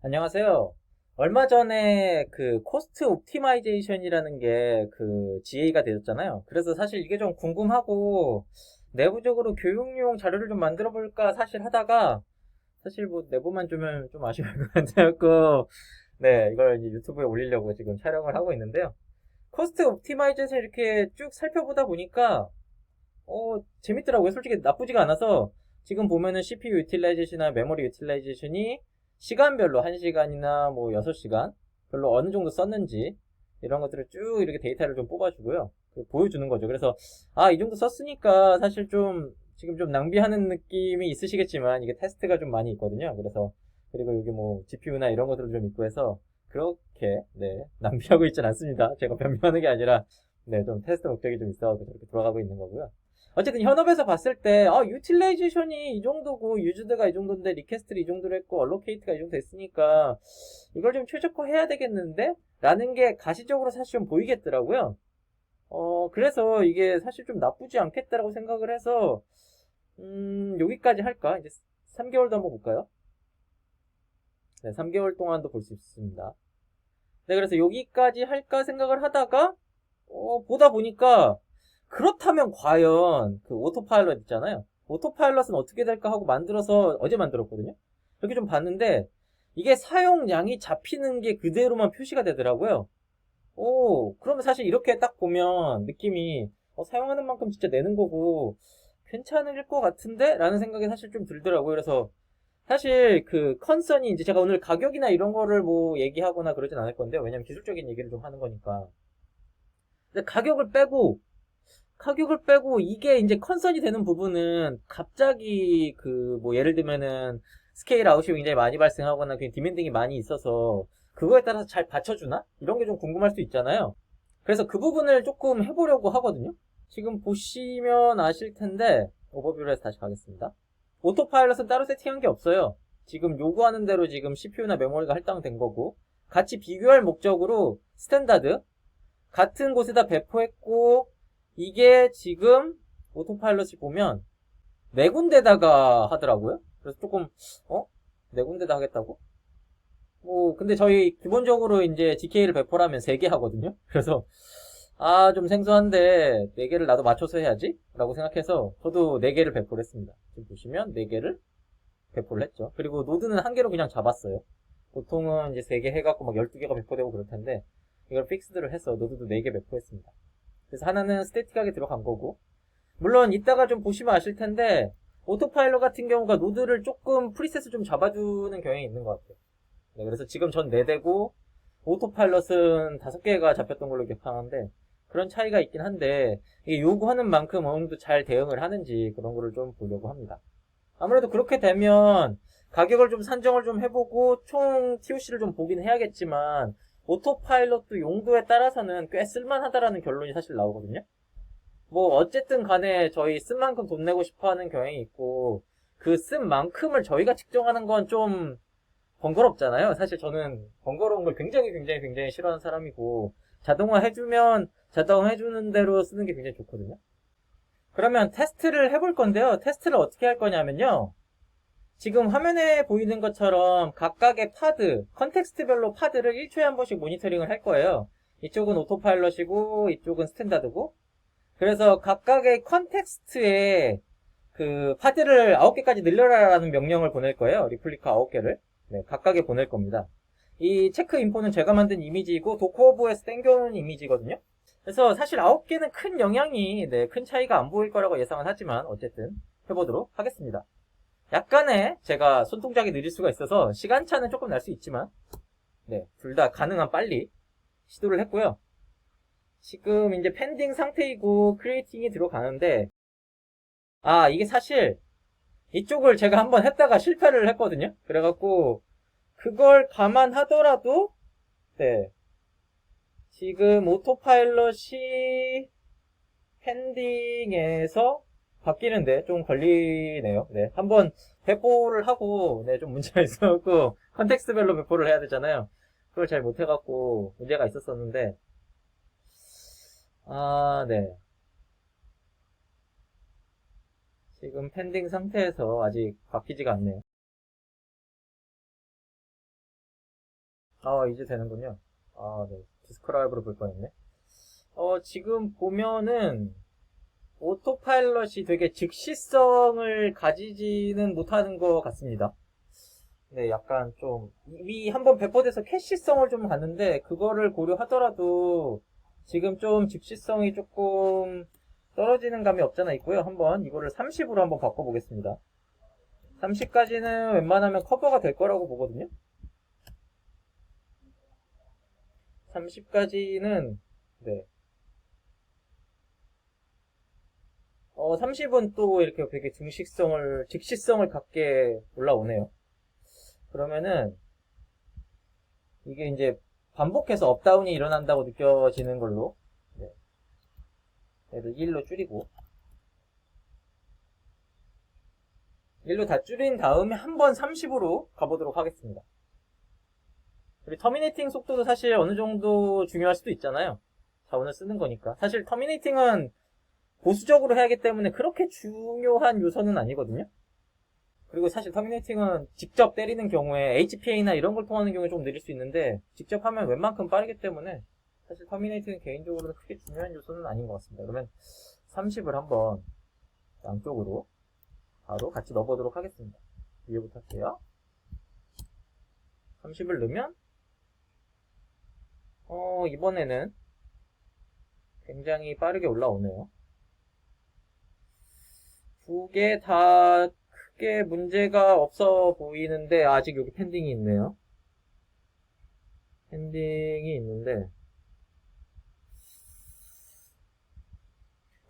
안녕하세요. 얼마 전에 그 코스트 옵티마이제이션이라는 게 그 GA가 되었잖아요. 그래서 사실 이게 좀 궁금하고 내부적으로 교육용 자료를 좀 만들어 볼까 사실 하다가 사실 뭐 내부만 주면 좀 아쉬울 것 같아갖고 네, 이걸 이제 유튜브에 올리려고 지금 촬영을 하고 있는데요. 코스트 옵티마이제이션 이렇게 쭉 살펴보다 보니까 재밌더라고요. 솔직히 나쁘지가 않아서 지금 보면은 CPU 유틸라이제이션이나 메모리 유틸라이제이션이 시간별로 1시간이나 뭐 6시간 별로 어느 정도 썼는지 이런 것들을 쭉 이렇게 데이터를 좀 뽑아주고요. 보여주는 거죠. 그래서 이 정도 썼으니까 사실 좀 지금 좀 낭비하는 느낌이 있으시겠지만 이게 테스트가 좀 많이 있거든요. 그래서 그리고 여기 뭐 GPU나 이런 것들도 좀 있고 해서 그렇게 네 낭비하고 있진 않습니다. 제가 변명하는 게 아니라 네 좀 테스트 목적이 좀 있어서 그렇게 돌아가고 있는 거고요. 어쨌든 현업에서 봤을 때 유틸라이제이션이 이 정도고 유즈드가 이 정도인데 리퀘스트를 이 정도로 했고 얼로케이트가 이 정도 됐으니까 이걸 좀 최적화해야 되겠는데? 라는 게 가시적으로 사실 좀 보이겠더라고요. 그래서 이게 사실 좀 나쁘지 않겠다라고 생각을 해서 여기까지 할까? 이제 3개월도 한번 볼까요? 네, 3개월 동안도 볼 수 있습니다. 네, 그래서 여기까지 할까 생각을 하다가 보다 보니까 그렇다면 과연 그 오토파일럿 있잖아요. 오토파일럿은 어떻게 될까 하고 만들어서 어제 만들었거든요. 이렇게 좀 봤는데 이게 사용량이 잡히는 게 그대로만 표시가 되더라고요. 그러면 사실 이렇게 딱 보면 느낌이 사용하는 만큼 진짜 내는 거고 괜찮을 것 같은데? 라는 생각이 사실 좀 들더라고요. 그래서 사실 그 컨선이 이제 제가 오늘 가격이나 이런 거를 뭐 얘기하거나 그러진 않을 건데요. 왜냐면 기술적인 얘기를 좀 하는 거니까. 근데 가격을 빼고 이게 이제 컨선이 되는 부분은 갑자기 그 뭐 예를 들면은 스케일 아웃이 굉장히 많이 발생하거나 그 디맨딩이 많이 있어서 그거에 따라서 잘 받쳐주나? 이런 게 좀 궁금할 수 있잖아요. 그래서 그 부분을 조금 해보려고 하거든요. 지금 보시면 아실 텐데 오버뷰로 해서 다시 가겠습니다. 오토파일럿은 따로 세팅한 게 없어요. 지금 요구하는 대로 지금 CPU나 메모리가 할당된 거고 같이 비교할 목적으로 스탠다드 같은 곳에다 배포했고 이게 지금 오토파일럿이 보면 네 군데다가 하더라고요. 그래서 조금 어? 네 군데다 하겠다고? 뭐 근데 저희 기본적으로 이제 GK를 배포를 하면 3개 하거든요. 그래서 좀 생소한데 4개를 나도 맞춰서 해야지 라고 생각해서 저도 4개를 배포를 했습니다. 지금 보시면 4개를 배포를 했죠. 그리고 노드는 1개로 그냥 잡았어요. 보통은 이제 3개 해갖고 막 12개가 배포되고 그럴 텐데 이걸 픽스드를 해서 노드도 4개 배포했습니다. 그래서 하나는 스태틱하게 들어간 거고 물론 이따가 좀 보시면 아실 텐데 오토파일럿 같은 경우가 노드를 조금 프리셋을 좀 잡아주는 경향이 있는 것 같아요. 네, 그래서 지금 전 4대고 오토파일럿은 5개가 잡혔던 걸로 기억하는데 그런 차이가 있긴 한데 이게 요구하는 만큼 어느 정도 잘 대응을 하는지 그런 거를 좀 보려고 합니다. 아무래도 그렇게 되면 가격을 좀 산정을 좀 해보고 총 TOC를 좀 보긴 해야겠지만 오토파일럿도 용도에 따라서는 꽤 쓸만하다라는 결론이 사실 나오거든요. 뭐 어쨌든 간에 저희 쓴 만큼 돈 내고 싶어 하는 경향이 있고 그 쓴 만큼을 저희가 측정하는 건 좀 번거롭잖아요. 사실 저는 번거로운 걸 굉장히 굉장히 굉장히 싫어하는 사람이고 자동화 해주면 자동화 해주는 대로 쓰는 게 굉장히 좋거든요. 그러면 테스트를 해볼 건데요. 테스트를 어떻게 할 거냐면요. 지금 화면에 보이는 것처럼 각각의 파드, 컨텍스트별로 파드를 1초에 한 번씩 모니터링을 할 거예요. 이쪽은 오토파일럿이고 이쪽은 스탠다드고 그래서 각각의 컨텍스트에 그 파드를 9개까지 늘려라라는 명령을 보낼 거예요. 리플리카 9개를. 네, 각각에 보낼 겁니다. 이 체크 인포는 제가 만든 이미지이고 도커버에서 땡겨오는 이미지거든요. 그래서 사실 9개는 큰 영향이 큰 차이가 안 보일 거라고 예상은 하지만 어쨌든 해보도록 하겠습니다. 약간의 제가 손동작이 느릴 수가 있어서 시간차는 조금 날 수 있지만 네, 둘 다 가능한 빨리 시도를 했고요. 지금 이제 펜딩 상태이고 크리에이팅이 들어가는데 이게 사실 이쪽을 제가 한번 했다가 실패를 했거든요. 그래갖고 그걸 감안하더라도 네, 지금 오토파일럿이 펜딩에서 바뀌는데 좀 걸리네요. 네, 한번 배포를 하고 네, 좀 문제가 있어갖고 컨텍스트별로 배포를 해야 되잖아요. 그걸 잘 못해갖고 문제가 있었었는데 네. 지금 펜딩 상태에서 아직 바뀌지가 않네요. 이제 되는군요. 네. 디스크라이브로 볼 뻔했네. 지금 보면은 오토파일럿이 되게 즉시성을 가지지는 못하는 것 같습니다. 네, 약간 좀 이미 한번 배포돼서 캐시성을 좀 봤는데 그거를 고려하더라도 지금 좀 즉시성이 조금 떨어지는 감이 없잖아 있고요. 한번 이거를 30으로 한번 바꿔보겠습니다. 30까지는 웬만하면 커버가 될 거라고 보거든요. 30까지는 네. 30은 또 이렇게 되게 즉시성을 갖게 올라오네요. 그러면은 이게 이제 반복해서 업다운이 일어난다고 느껴지는 걸로 네. 얘를 1로 줄이고 1로 다 줄인 다음에 한번 30으로 가보도록 하겠습니다. 우리 터미네이팅 속도도 사실 어느 정도 중요할 수도 있잖아요. 자원을 쓰는 거니까. 사실 터미네이팅은 보수적으로 해야 하기 때문에 그렇게 중요한 요소는 아니거든요. 그리고 사실 터미네이팅은 직접 때리는 경우에 HPA나 이런 걸 통하는 경우에 좀 느릴 수 있는데 직접 하면 웬만큼 빠르기 때문에 사실 터미네이팅은 개인적으로는 크게 중요한 요소는 아닌 것 같습니다. 그러면 30을 한번 양쪽으로 바로 같이 넣어보도록 하겠습니다. 위에부터 할게요. 30을 넣으면 이번에는 굉장히 빠르게 올라오네요. 두 개 다 크게 문제가 없어 보이는데 아직 여기 펜딩이 있네요. 펜딩이 있는데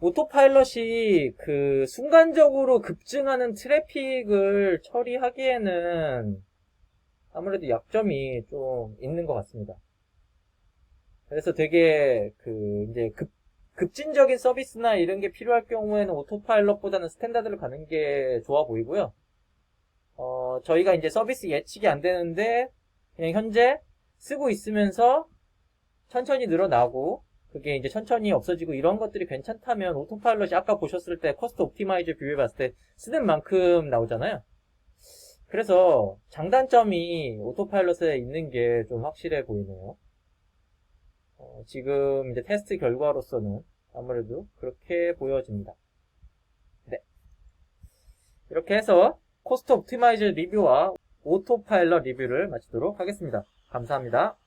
오토파일럿이 그 순간적으로 급증하는 트래픽을 처리하기에는 아무래도 약점이 좀 있는 것 같습니다. 그래서 되게 그 이제 급진적인 서비스나 이런 게 필요할 경우에는 오토파일럿보다는 스탠다드를 가는 게 좋아 보이고요. 저희가 이제 서비스 예측이 안 되는데 그냥 현재 쓰고 있으면서 천천히 늘어나고 그게 이제 천천히 없어지고 이런 것들이 괜찮다면 오토파일럿이 아까 보셨을 때 코스트 옵티마이저 비교해 봤을 때 쓰는 만큼 나오잖아요. 그래서 장단점이 오토파일럿에 있는 게 좀 확실해 보이네요. 지금 이제 테스트 결과로서는 아무래도 그렇게 보여집니다. 네. 이렇게 해서 코스트 옵티마이저 리뷰와 오토파일럿 리뷰를 마치도록 하겠습니다. 감사합니다.